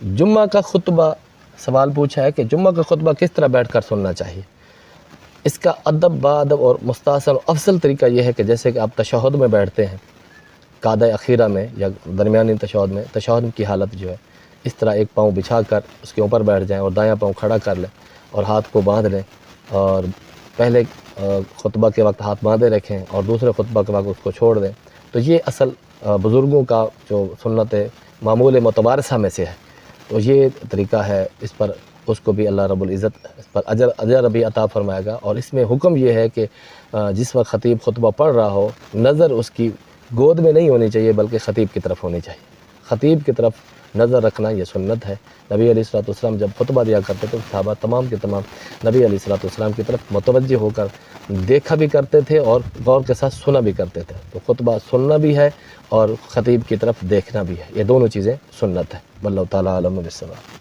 جمعہ کا خطبہ سوال پوچھا ہے کہ جمعہ کا خطبہ کس طرح بیٹھ کر سننا چاہیے۔ اس کا ادب بادب اور مستحسن و افضل طریقہ یہ ہے کہ جیسے کہ آپ تشہد میں بیٹھتے ہیں، قعدہ اخیرہ میں یا درمیانی تشہد کی حالت جو ہے، اس طرح ایک پاؤں بچھا کر اس کے اوپر بیٹھ جائیں اور دایاں پاؤں کھڑا کر لیں اور ہاتھ کو باندھ لیں، اور پہلے خطبہ کے وقت ہاتھ باندھے رکھیں اور دوسرے خطبہ کے وقت اس کو چھوڑ دیں۔ تو یہ اصل بزرگوں کا جو سنت معمول متوارثہ میں سے ہے، تو یہ طریقہ ہے۔ اس پر اس کو بھی اللہ رب العزت اس پر اجر بھی عطا فرمائے گا۔ اور اس میں حکم یہ ہے کہ جس وقت خطیب خطبہ پڑھ رہا ہو، نظر اس کی گود میں نہیں ہونی چاہیے بلکہ خطیب کی طرف ہونی چاہیے۔ خطیب کی طرف نظر رکھنا یہ سنت ہے۔ نبی علیہ الصلوۃ والسلام جب خطبہ دیا کرتے تھے، صحابہ تمام کے تمام نبی علیہ الصلوۃ والسلام کی طرف متوجہ ہو کر دیکھا بھی کرتے تھے اور غور کے ساتھ سنا بھی کرتے تھے۔ تو خطبہ سننا بھی ہے اور خطیب کی طرف دیکھنا بھی ہے، یہ دونوں چیزیں سنت ہے۔ واللہ تعالیٰ عالم بالصواب۔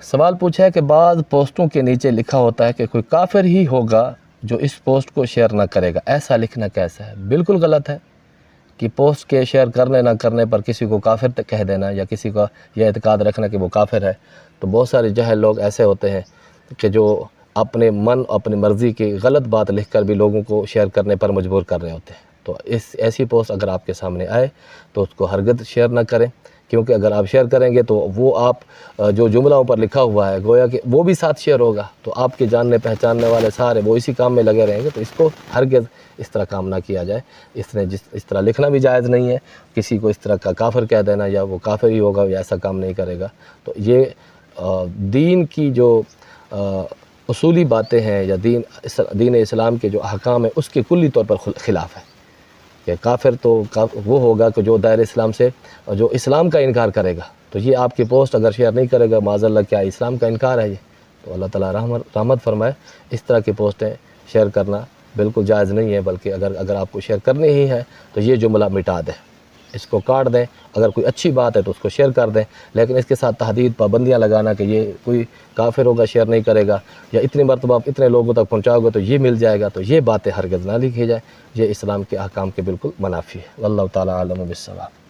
سوال پوچھا ہے کہ بعض پوسٹوں کے نیچے لکھا ہوتا ہے کہ کوئی کافر ہی ہوگا جو اس پوسٹ کو شیئر نہ کرے گا، ایسا لکھنا کیسا ہے؟ بالکل غلط ہے کہ پوسٹ کے شیئر کرنے نہ کرنے پر کسی کو کافر کہہ دینا یا کسی کا یہ اعتقاد رکھنا کہ وہ کافر ہے۔ تو بہت سارے جاہل لوگ ایسے ہوتے ہیں کہ جو اپنے من اپنی مرضی کی غلط بات لکھ کر بھی لوگوں کو شیئر کرنے پر مجبور کر رہے ہوتے ہیں۔ تو ایسی پوسٹ اگر آپ کے سامنے آئے تو اس کو ہرگز شیئر نہ کریں، کیونکہ اگر آپ شیئر کریں گے تو وہ آپ جو جملہ اوپر لکھا ہوا ہے گویا کہ وہ بھی ساتھ شیئر ہوگا، تو آپ کے جاننے پہچاننے والے سارے وہ اسی کام میں لگے رہیں گے۔ تو اس کو ہرگز اس طرح کام نہ کیا جائے۔ اس طرح لکھنا بھی جائز نہیں ہے، کسی کو اس طرح کا کافر کہہ دینا یا وہ کافر ہی ہوگا یا ایسا کام نہیں کرے گا۔ تو یہ دین کی جو اصولی باتیں ہیں یا دین اسلام کے جو احکام ہیں اس کے کلی طور پر خلاف ہے کہ کافر تو وہ ہوگا کہ جو دائرہ اسلام سے جو اسلام کا انکار کرے گا۔ تو یہ آپ کی پوسٹ اگر شیئر نہیں کرے گا، معاذ اللہ کیا اسلام کا انکار ہے یہ؟ تو اللہ تعالیٰ رحمت فرمائے، اس طرح کی پوسٹیں شیئر کرنا بالکل جائز نہیں ہے، بلکہ اگر آپ کو شیئر کرنی ہی ہے تو یہ جملہ مٹا دیں، اس کو کاٹ دیں۔ اگر کوئی اچھی بات ہے تو اس کو شیئر کر دیں، لیکن اس کے ساتھ تحدید پابندیاں لگانا کہ یہ کوئی کافر ہوگا شیئر نہیں کرے گا یا اتنی مرتبہ آپ اتنے لوگوں تک پہنچاؤ گے تو یہ مل جائے گا، تو یہ باتیں ہرگز نہ لکھی جائے، یہ اسلام کے احکام کے بالکل منافی ہے۔ واللہ تعالیٰ عالم بالصواب۔